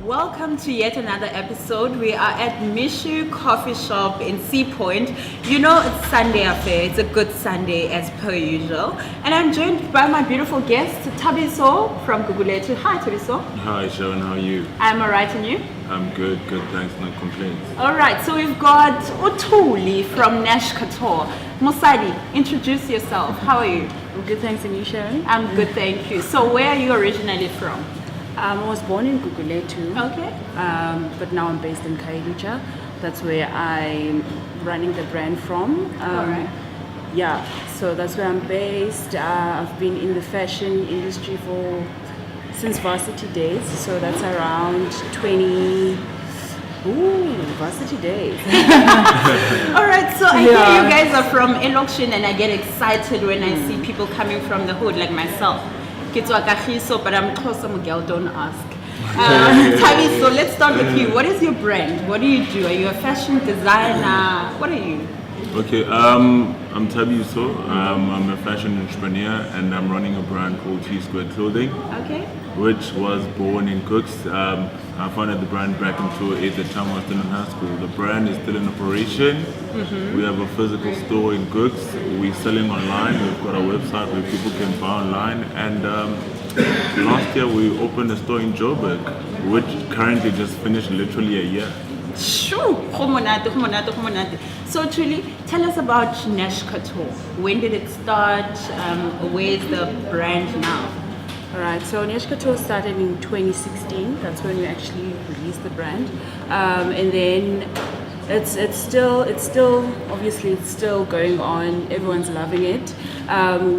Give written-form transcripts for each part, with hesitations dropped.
Welcome to yet another episode. We are at Mishu Coffee Shop in Sea Point. You know it's Sunday affair. It's a good Sunday as per usual. And I'm joined by my beautiful guest, Thabiso from Couture. Hi Thabiso. Hi Sharon, how are you? I'm alright, and you? I'm good, thanks, no complaints. Alright, so we've got Thuli from Nesh Couture. Musadi, introduce yourself. How are you? I'm good, thanks, and you, Sharon? I'm good, thank you. So where are you originally from? I was born in Couture too. Okay. But now I'm based in Khayelitsha. That's where I'm running the brand from. Alright. Yeah, so that's where I'm based. I've been in the fashion industry since varsity days. So that's around 20. Ooh, varsity days. Alright, so I hear you guys are from Elokshin and I get excited when I see people coming from the hood like myself. But I'm close, I'm a girl, don't ask. Tavi, so let's start with you. What is your brand? What do you do? Are you a fashion designer? What are you? Okay, I'm Thabiso. I'm a fashion entrepreneur and I'm running a brand called T-Squared Clothing. Okay. Which was born in Cooks. I founded the brand back in 2008, the time I was still in high school. The brand is still in operation. Mm-hmm. We have a physical store in Cooks. We're selling online. We've got a website where people can buy online. And last year we opened a store in Joburg, which currently just finished literally a year. Sure. So truly, tell us about Nesh Couture. When did it start? Where's the brand now? Alright, so Nesh Couture started in 2016. That's when we actually released the brand, and then it's still obviously it's still going on. Everyone's loving it.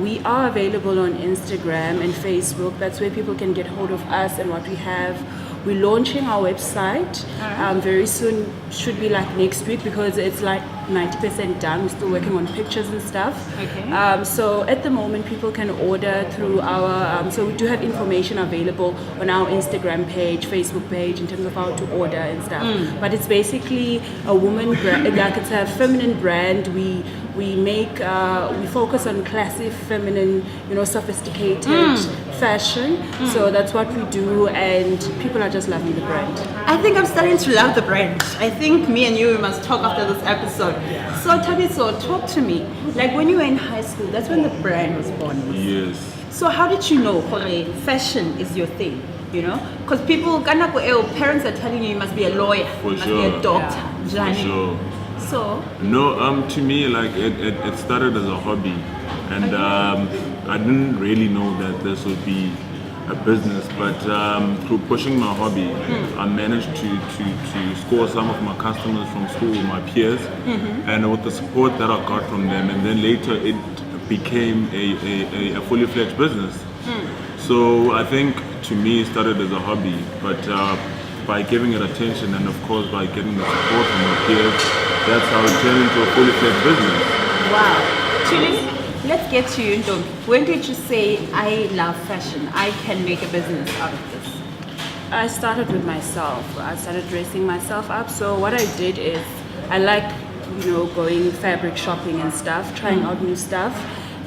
We are available on Instagram and Facebook. That's where people can get hold of us and what we have. We're launching our website very soon. Should be like next week because it's like 90% done. We're still working on pictures and stuff. Okay. So at the moment, people can order through our. So we do have information available on our Instagram page, Facebook page, in terms of how to order and stuff. But it's basically a woman brand. Like it's a feminine brand. We focus on classy, feminine, sophisticated fashion. So that's what we do, and people are just loving the brand. I think I'm starting to love the brand. I think me and you must talk after this episode. So Thabiso, talk to me. Like when you were in high school, that's when the brand was born. Yes. So how did you know fashion is your thing? Because parents are telling you must be a lawyer, For must sure. be a doctor. For sure. So No, to me, like it started as a hobby, and I didn't really know that this would be a business. But through pushing my hobby, I managed to score some of my customers from school, my peers, and with the support that I got from them, and then later it became a fully fledged business. So I think to me it started as a hobby, but by giving it attention and of course by getting the support from my peers, that's how it turned into a fully fledged business. Wow. Chili, let's get to you. When did you say, I love fashion, I can make a business out of this? I started with myself. I started dressing myself up. So what I did is I like, going fabric shopping and stuff, trying out new stuff.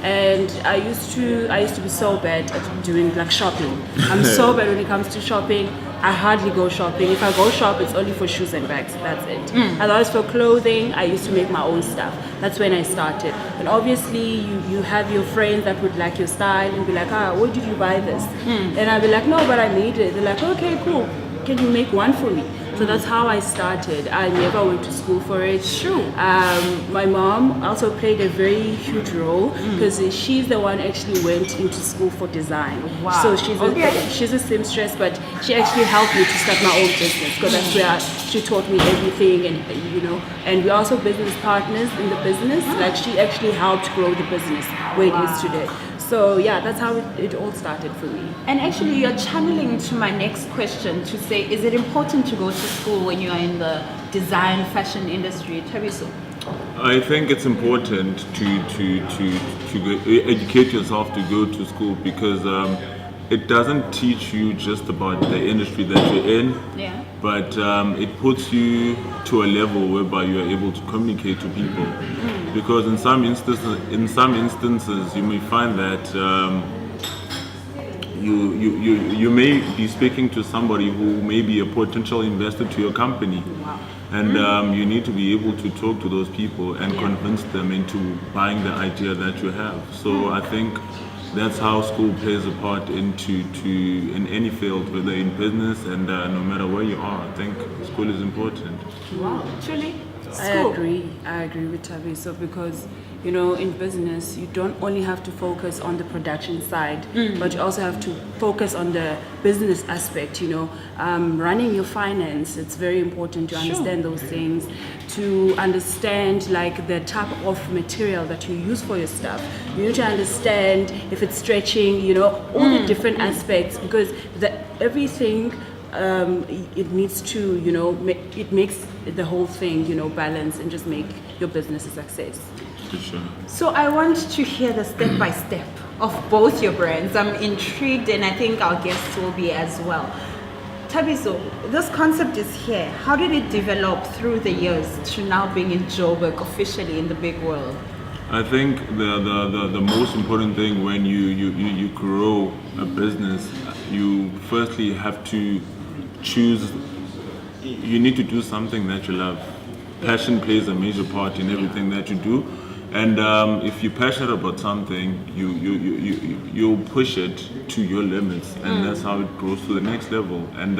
And I used to be so bad at doing like shopping. I'm so bad when it comes to shopping. I hardly go shopping. If I go shop, it's only for shoes and bags. That's it. Otherwise, for clothing, I used to make my own stuff. That's when I started. And obviously, you have your friends that would like your style and be like, where did you buy this? And I'll be like, no, but I made it. They're like, okay, cool. Can you make one for me? So that's how I started. I never went to school for it. Sure. My mom also played a very huge role because she's the one actually went into school for design. Wow. So she's a seamstress, but she actually helped me to start my own business because that's where she taught me everything, and we're also business partners in the business. Like she actually helped grow the business where it is today. So yeah, that's how it all started for me. And actually, you're channeling to my next question to say, is it important to go to school when you are in the design fashion industry? Thabiso? I think it's important to educate yourself to go to school because it doesn't teach you just about the industry that you're in, but it puts you to a level whereby you are able to communicate to people. Because in some instances, you may find that you may be speaking to somebody who may be a potential investor to your company. Wow. And you need to be able to talk to those people and convince them into buying the idea that you have. So I think that's how school plays a part in any field, whether in business and no matter where you are. I think school is important. Wow. Truly. I agree with Thabiso, because in business you don't only have to focus on the production side, but you also have to focus on the business aspect. Running your finance, it's very important to understand those things, to understand like the type of material that you use for your stuff. You need to understand if it's stretching, all the different aspects, because everything it needs to, it makes the whole thing, balance and just make your business a success. For sure. So I want to hear the step-by-step of both your brands. I'm intrigued, and I think our guests will be as well. Thabiso, this concept is here. How did it develop through the years to now being in Joburg officially in the big world? I think the most important thing when you grow a business, you firstly have to choose. You need to do something that you love. Passion plays a major part in everything that you do, and if you're passionate about something, you'll push it to your limits, and that's how it grows to the next level. And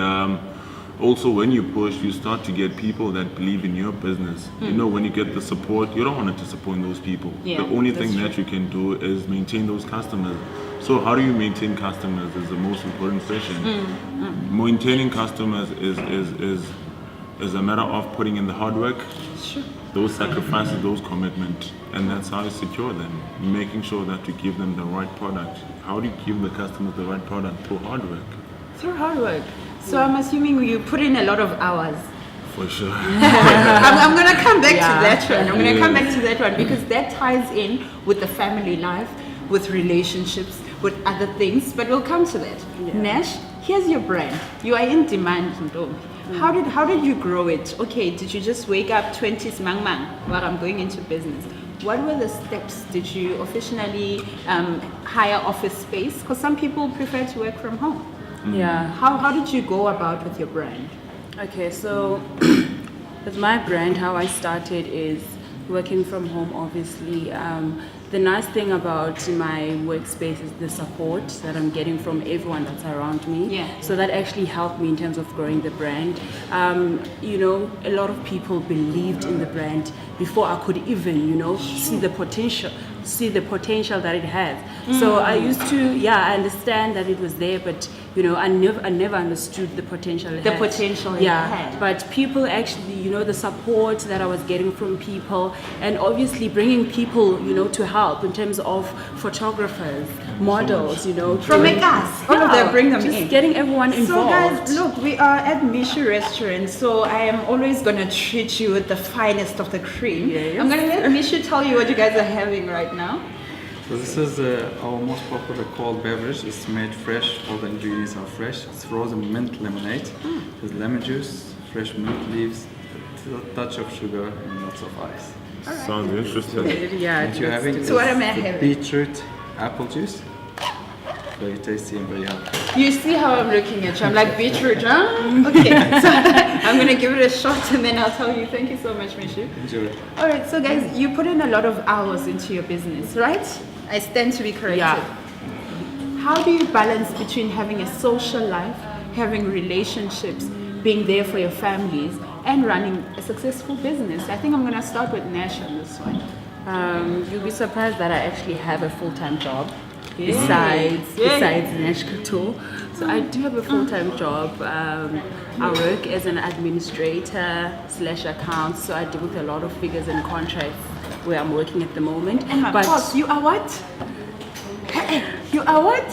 also, when you push, you start to get people that believe in your business. When you get the support, you don't want to disappoint those people. Yeah, the only thing that you can do is maintain those customers. So how do you maintain customers is the most important question. Maintaining customers is a matter of putting in the hard work, those sacrifices, those commitment, and that's how you secure them. Making sure that you give them the right product. How do you give the customers the right product? Through hard work. Through hard work. So I'm assuming you put in a lot of hours. For sure. I'm going to come back to that one. I'm going to come back to that one, because that ties in with the family life, with relationships, with other things, but we'll come to that. Nesh, here's your brand. You are in demand, Ndo. How did you grow it? Okay, did you just wake up 20s mang mang, well, I'm going into business? What were the steps? Did you officially hire office space? Because some people prefer to work from home. Yeah. How did you go about with your brand? Okay, so with my brand, how I started is working from home, obviously. The nice thing about my workspace is the support that I'm getting from everyone that's around me. Yeah. So that actually helped me in terms of growing the brand. A lot of people believed in the brand before I could even, see the potential that it has. So I used to, I understand that it was there, but I never understood the potential it had. Potential it had. But people actually, the support that I was getting from people, and obviously bringing people, to help in terms of photographers, models, From us. All of them, bring them just in. Getting everyone involved. So guys, look, we are at Mishu Restaurant, so I am always going to treat you with the finest of the cream. Yes. I'm going to let Mishu tell you what you guys are having right now. So this is our most popular cold beverage. It's made fresh. All the ingredients are fresh. It's frozen mint lemonade. There's lemon juice, fresh mint leaves, a touch of sugar, and lots of ice. Right. Sounds interesting. Yeah. What you're having is So what am I the having? beetroot apple juice. Very tasty and very healthy. You see how I'm looking at you. I'm like, beetroot, huh? Okay, so I'm going to give it a shot and then I'll tell you. Thank you so much, Mishu. Enjoy. All right, so guys, you put in a lot of hours into your business, right? I stand to be corrected. Yeah. How do you balance between having a social life, having relationships, being there for your families, and running a successful business? I think I'm going to start with Nesh on this one. You'll be surprised that I actually have a full-time job. Yay. Besides Nesh Couture. So I do have a full-time job. I work as an administrator / accounts, so I deal with a lot of figures and contracts where I'm working at the moment. Oh my God, you are what? You are what?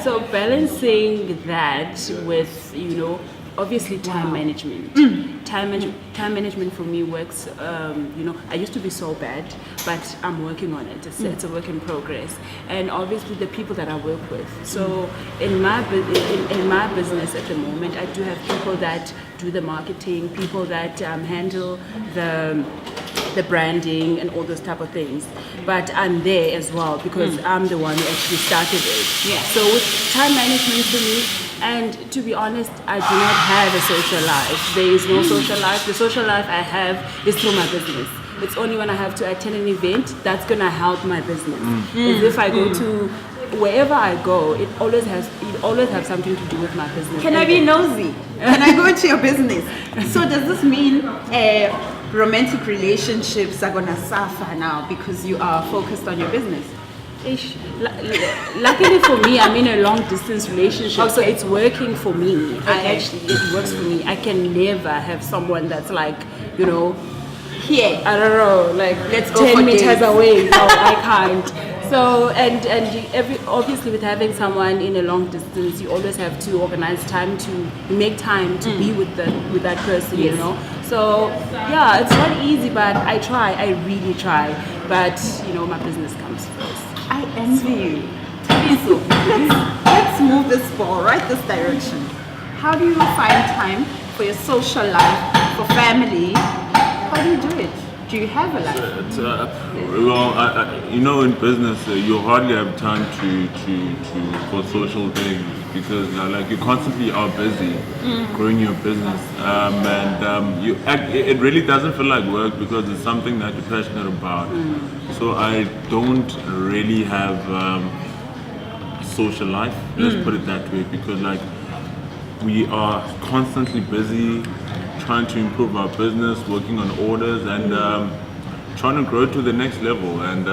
So balancing that with, obviously time management. Time management for me works, I used to be so bad, but I'm working on it. It's a work in progress. And obviously the people that I work with. So in my business at the moment, I do have people that do the marketing, people that handle the the branding and all those type of things. But I'm there as well because I'm the one who actually started it. Yeah. So with time management for me, and to be honest, I do not have a social life. There is no social life. The social life I have is through my business. It's only when I have to attend an event that's gonna help my business. As if I go to wherever I go, it always has something to do with my business. Can I be nosy? Can I go into your business? So does this mean romantic relationships are gonna suffer now because you are focused on your business? Luckily for me, I'm in a long distance relationship, so Okay. it's working for me. Okay. It works for me. I can never have someone that's like, Here. I don't know, like Let's go for 10 meters dates. away. No, I can't. So obviously with having someone in a long distance, you always have to organize time to make time to be with that person, Yes. So yeah, it's not easy, but I really try. But my business comes first. I envy you. Thabiso, let's move this ball right this direction. How do you find time for your social life, for family? How do you do it? Do you have a life? In business, you hardly have time for social things because you constantly are busy growing your business, it really doesn't feel like work because it's something that you're passionate about. So I don't really have social life. Let's put it that way, because we are constantly busy trying to improve our business, working on orders, and trying to grow to the next level. And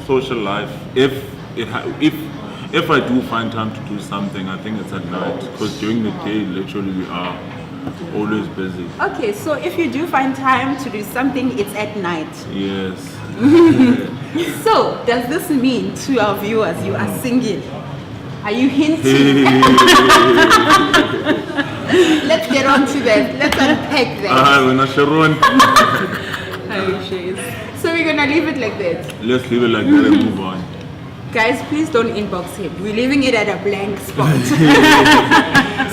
social life, if I do find time to do something, I think it's at night, because during the day, literally, we are always busy. Okay, so if you do find time to do something, it's at night. Yes. So, does this mean to our viewers you are single? Are you hinting? Let's get on to that. Let's unpack that. We're not Sharon. So we're gonna leave it like that. Let's leave it like that and move on. Guys, please don't inbox him. We're leaving it at a blank spot.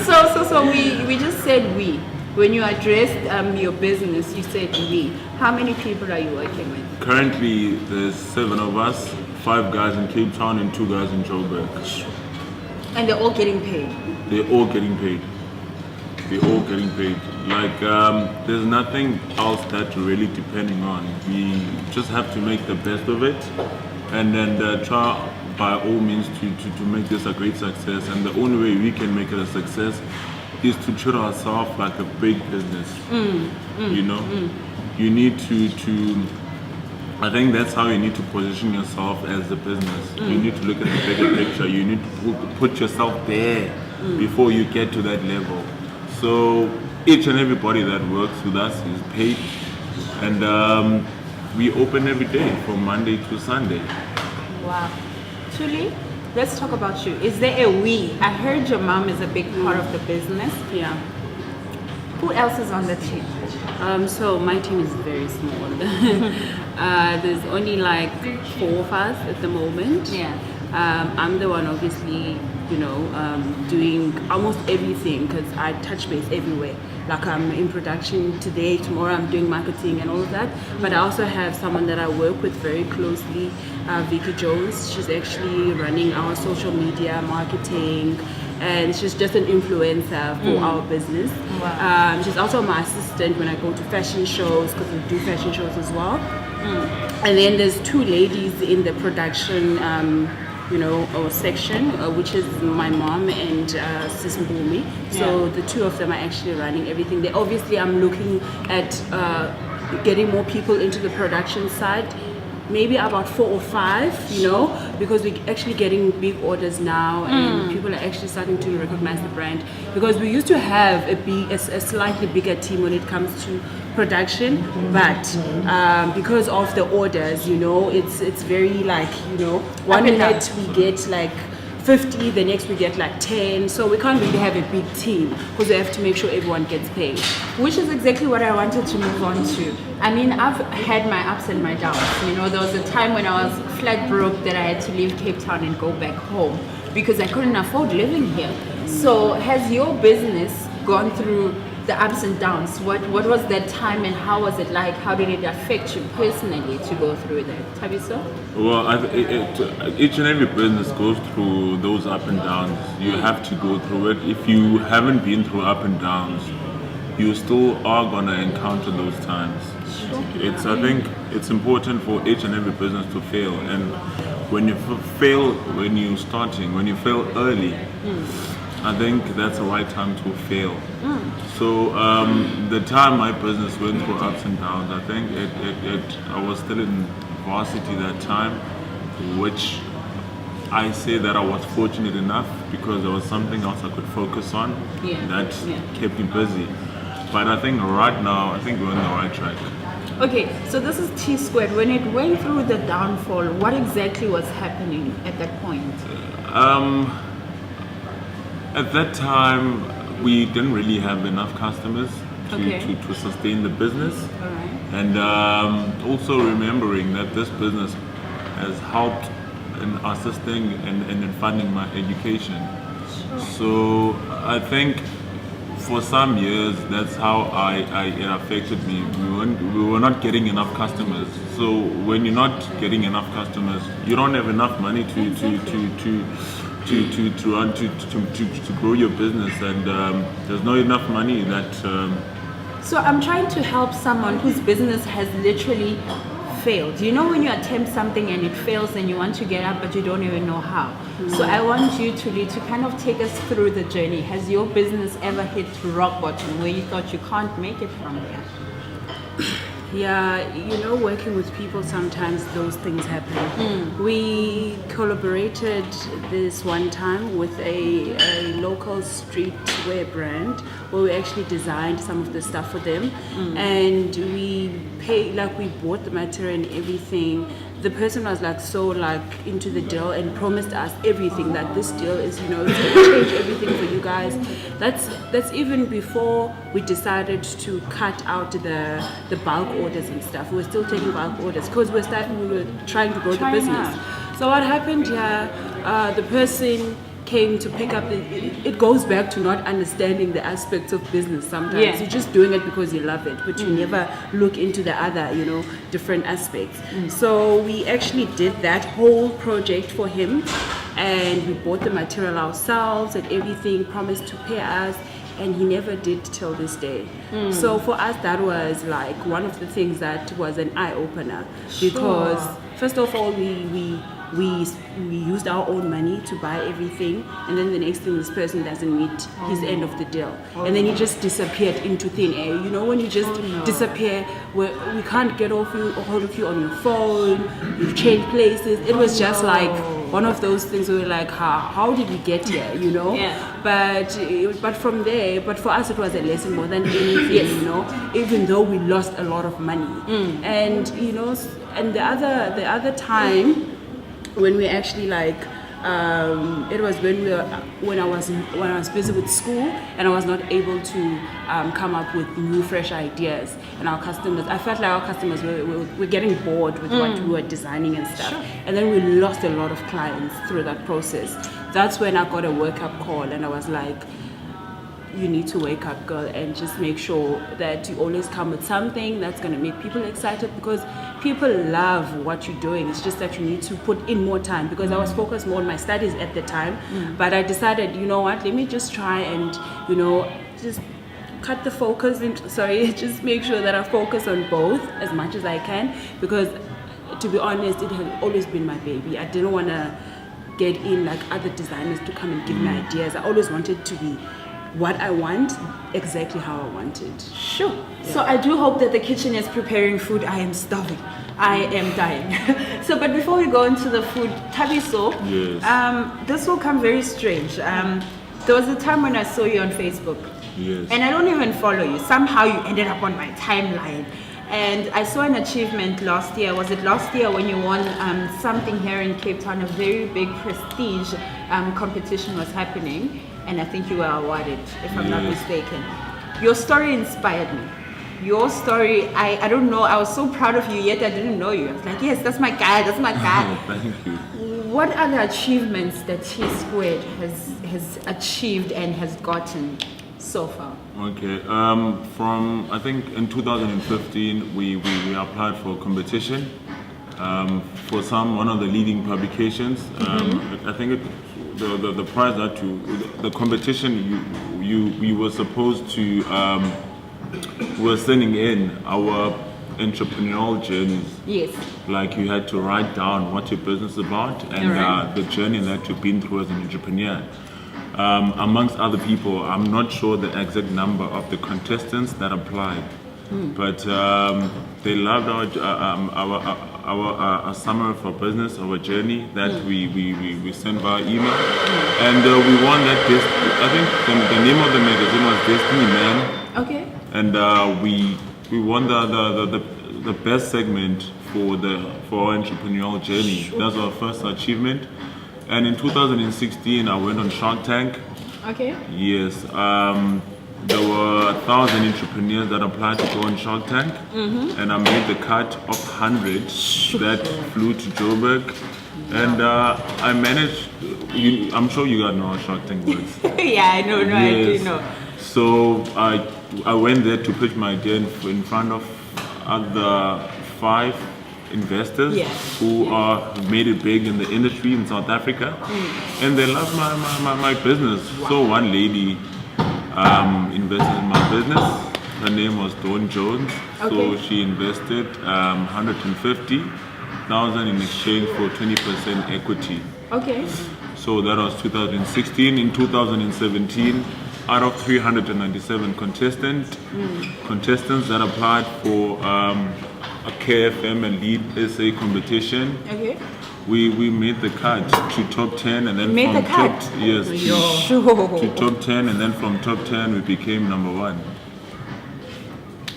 So we just said we. When you addressed your business, you said we. How many people are you working with? Currently, there's 7 of us, 5 guys in Cape Town and 2 guys in Joburg. And they're all getting paid. They're all getting paid. There's nothing else that you're really depending on. We just have to make the best of it, and then try by all means to make this a great success. And the only way we can make it a success is to treat ourselves like a big business. You need to I think that's how you need to position yourself as a business. You need to look at the bigger picture. You need to put yourself there before you get to that level. So each and everybody that works with us is paid, and we open every day from Monday to Sunday. Wow. Thuli, let's talk about you. Is there a we? I heard your mom is a big part of the business. Yeah. Who else is on the team? So my team is very small. There's only 4 of us at the moment. Yeah. I'm the one obviously, doing almost everything because I touch base everywhere. I'm in production today, tomorrow I'm doing marketing and all of that. But I also have someone that I work with very closely, Vicky Jones. She's actually running our social media marketing, and she's just an influencer for our business. Wow. She's also my assistant when I go to fashion shows, because we do fashion shows as well. And then there's 2 ladies in the production or section, which is my mom and Sis Mbumi. So the 2 of them are actually running everything. I'm looking at getting more people into the production side. Maybe about 4 or 5, because we're actually getting big orders now, and people are actually starting to recognize the brand. Because we used to have a slightly bigger team when it comes to production, but because of the orders, it's very one minute we get 50, the next we get 10, so we can't really have a big team because we have to make sure everyone gets paid. Which is exactly what I wanted to move on to. I mean, I've had my ups and my downs. There was a time when I was flat broke that I had to leave Cape Town and go back home because I couldn't afford living here. So has your business gone through the ups and downs. What was that time and how was it like? How did it affect you personally to go through that? Thabiso? Well, each and every business goes through those up and downs. You have to go through it. If you haven't been through up and downs, you still are gonna encounter those times. I think it's important for each and every business to fail, and when you fail when you're starting, when you fail early, I think that's the right time to fail. So the time my business went through ups and downs, I think I was still in varsity that time, which I say that I was fortunate enough because there was something else I could focus on that kept me busy. But I think right now, I think we're on the right track. Okay, so this is T Squared. When it went through the downfall, what exactly was happening at that point? At that time, we didn't really have enough customers to sustain the business. All right. And also remembering that this business has helped in assisting and in funding my education. So I think for some years, that's how it affected me. We were not getting enough customers. So when you're not getting enough customers, you don't have enough money to grow your business, and there's not enough money that. So I'm trying to help someone whose business has literally failed. You know when you attempt something and it fails and you want to get up but you don't even know how. So I want you to kind of take us through the journey. Has your business ever hit rock bottom where you thought you can't make it from there? Yeah, working with people, sometimes those things happen. We collaborated this one time with a local streetwear brand where we actually designed some of the stuff for them, and we bought the material and everything. The person was so into the deal and promised us everything, that this deal is it's going to change everything for you guys. That's even before we decided to cut out the bulk orders and stuff. We were still taking bulk orders because we were trying to grow the business. So what happened here? The person came to pick up it goes back to not understanding the aspects of business. Sometimes you're just doing it because you love it, but you never look into the other different aspects. So we actually did that whole project for him, and we bought the material ourselves and everything, promised to pay us, and he never did till this day. So for us, that was one of the things that was an eye-opener, because first of all, we used our own money to buy everything, and then the next thing, this person doesn't meet his end of the deal, and then he just disappeared into thin air. When you just disappear, we can't get a hold of you on your phone, you've changed places. It was just one of those things where we're like, how did we get here, But from there, but for us it was a lesson more than anything, even though we lost a lot of money. And and the other time when we actually it was when I was busy with school and I was not able to come up with new fresh ideas, and I felt like our customers were getting bored with what we were designing and stuff. And then we lost a lot of clients through that process. That's when I got a wake-up call, and I was like, you need to wake up, girl, and just make sure that you always come with something that's going to make people excited, because people love what you're doing. It's just that you need to put in more time, because I was focused more on my studies at the time. But I decided, let me just try and, just cut the focus just make sure that I focus on both as much as I can, because to be honest, it had always been my baby. I didn't want to get in other designers to come and give me ideas. I always wanted to be what I want, exactly how I want it. Sure. Yeah. So I do hope that the kitchen is preparing food. I am starving. I am dying. But before we go into the food, Thabiso, this will come very strange. There was a time when I saw you on Facebook. Yes. And I don't even follow you. Somehow you ended up on my timeline. And I saw an achievement last year. Was it last year when you won something here in Cape Town? A very big prestige competition was happening. And I think you were awarded, if I'm not mistaken. Your story inspired me. Your story, I don't know, I was so proud of you, yet I didn't know you. I was like, yes, that's my guy. Thank you. What are the achievements that T Squared has achieved and has gotten so far? Okay. From I think in 2015 we applied for a competition for one of the leading publications. I think the prize that the competition we were supposed to we were sending in our entrepreneurial journeys. Yes. Like you had to write down what your business is about and the journey that you've been through as an entrepreneur. Amongst other people, I'm not sure the exact number of the contestants that applied, but they loved our summary for business, our journey that we sent via email, and we won that. I think the name of the magazine was Destiny Man. Okay. And we won the best segment for our entrepreneurial journey. That's our first achievement. And in 2016, I went on Shark Tank. Okay. Yes. There were 1,000 entrepreneurs that applied to go on Shark Tank, and I made the cut of 100 that flew to Joburg. And I managed. I'm sure you guys know how Shark Tank works. Yeah, I know. No, Yes. I do know. So I went there to pitch my idea in front of other 5 investors who have made it big in the industry in South Africa, and they love my business. So one lady invested in my business. Her name was Dawn Jones. So she invested 150,000 in exchange for 20% equity. Okay. So that was 2016. In 2017, out of 397 contestants that applied for a KFM and Lead SA competition, we made the cut to top 10, and then from top to top 10, and then from top 10 we became number 1.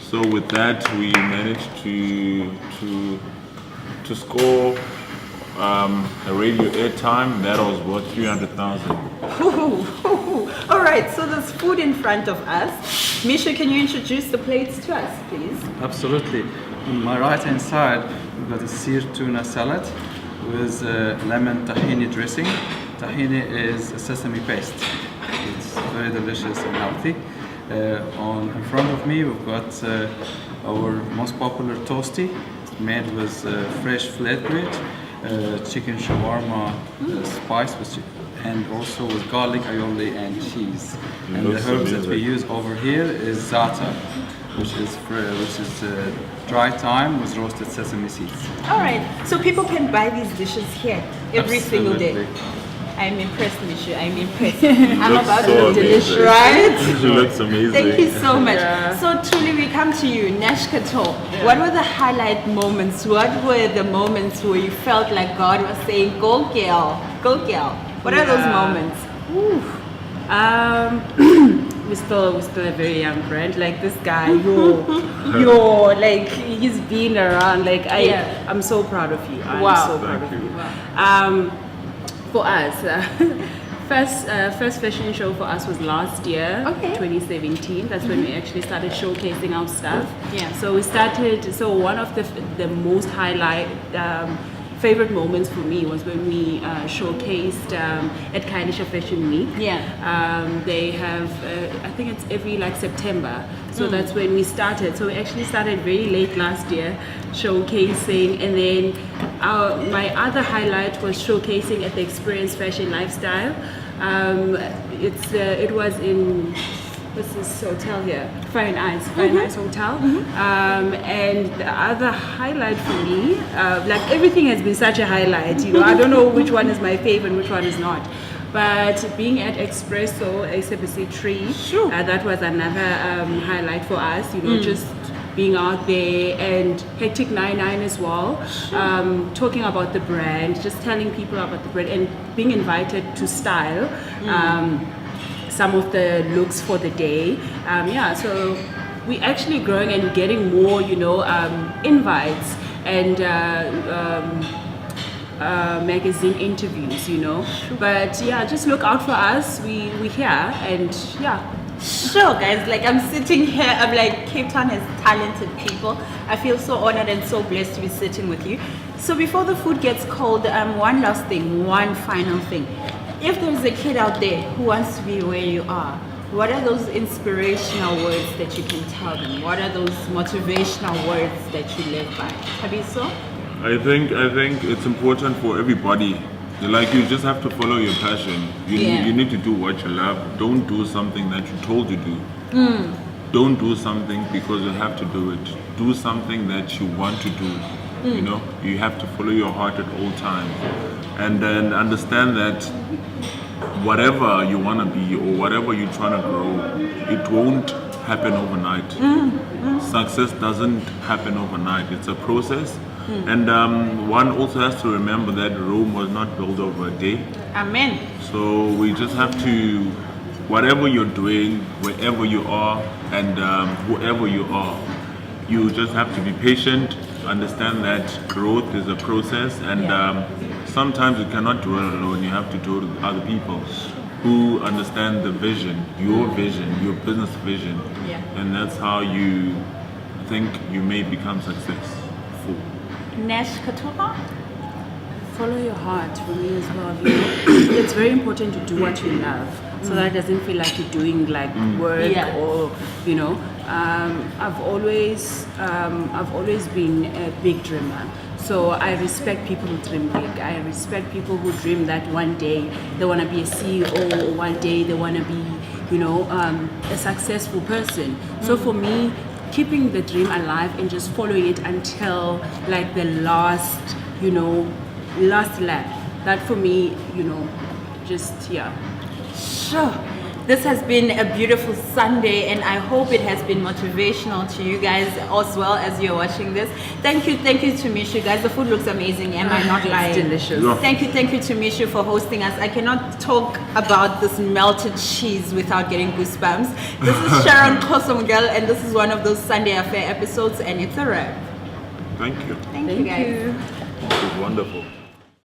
So with that we managed to score a radio airtime that was worth 300,000. All right, so there's food in front of us. Misha, can you introduce the plates to us, please? Absolutely. On my right hand side, we've got a seared tuna salad with lemon tahini dressing. Tahini is a sesame paste. It's very delicious and healthy. In front of me, we've got our most popular toasty. It's made with fresh flatbread, chicken shawarma spice and also with garlic aioli and cheese. And the herbs that we use over here is za'atar, which is dry thyme with roasted sesame seeds. All right, so people can buy these dishes here every single day. I'm impressed, Misha. I'm impressed. I'm about to look delicious, right? She looks amazing. Thank you so much. So truly, we come to you, Nesh Couture. What were the highlight moments? What were the moments where you felt like God was saying, "Go girl, go girl"? What are those moments? We're still a very young brand. Like this guy, like he's been around. Like I'm so proud of you. I'm so proud of you. For us, first fashion show for us was last year, 2017. That's when we actually started showcasing our stuff. Yeah. So we started. So one of the most favorite moments for me was when we showcased at Kainisha Fashion Week. They have, I think it's every September. So that's when we started. So we actually started very late last year showcasing, and then my other highlight was showcasing at the Experience Fashion Lifestyle. It was in what's this hotel here? Fine Ice Hotel. And the other highlight for me, everything has been such a highlight, I don't know which one is my favorite and which one is not. But being at Espresso, SABC Tree, that was another highlight for us, just being out there, and Hectic 99 as well, talking about the brand, just telling people about the brand, and being invited to style some of the looks for the day. So we're actually growing and getting more, invites and magazine interviews, But just look out for us. We're here, and Sure, guys. I'm sitting here. I'm like, Cape Town has talented people. I feel so honored and so blessed to be sitting with you. So before the food gets cold, one last thing, one final thing. If there's a kid out there who wants to be where you are, What are those inspirational words that you can tell them? What are those motivational words that you live by? Thabiso? I think it's important for everybody. Like, you just have to follow your passion. You need to do what you love. Don't do something that you're told to do. Don't do something because you have to do it. Do something that you want to do. You know, you have to follow your heart at all times, and then understand that whatever you want to be or whatever you're trying to grow, it won't happen overnight. Success doesn't happen overnight. It's a process. And one also has to remember that Rome was not built over a day. Amen. So we just have to, whatever you're doing, wherever you are, and whoever you are, you just have to be patient, understand that growth is a process, and sometimes you cannot do it alone. You have to do it with other people who understand the vision, your business vision, and that's how you think you may become successful. Nesh, Couture? Follow your heart for me as well. You know? It's very important to do what you love, so that it doesn't feel like you're doing like work or, you know. I've always been a big dreamer. So I respect people who dream big. I respect people who dream that one day they want to be a CEO, or one day they want to be, you know, a successful person. So for me, keeping the dream alive and just following it until like the last lap. That for me, you know, just Sure. This has been a beautiful Sunday, and I hope it has been motivational to you guys as well as you're watching this. Thank you to Mishu, guys. The food looks amazing. Am I not lying? It's delicious. Yeah. Thank you to Mishu for hosting us. I cannot talk about this melted cheese without getting goosebumps. This is Sharon Kosomgel, and this is one of those Sunday Affair episodes, and it's a wrap. Thank you. Thank you, guys. It was wonderful.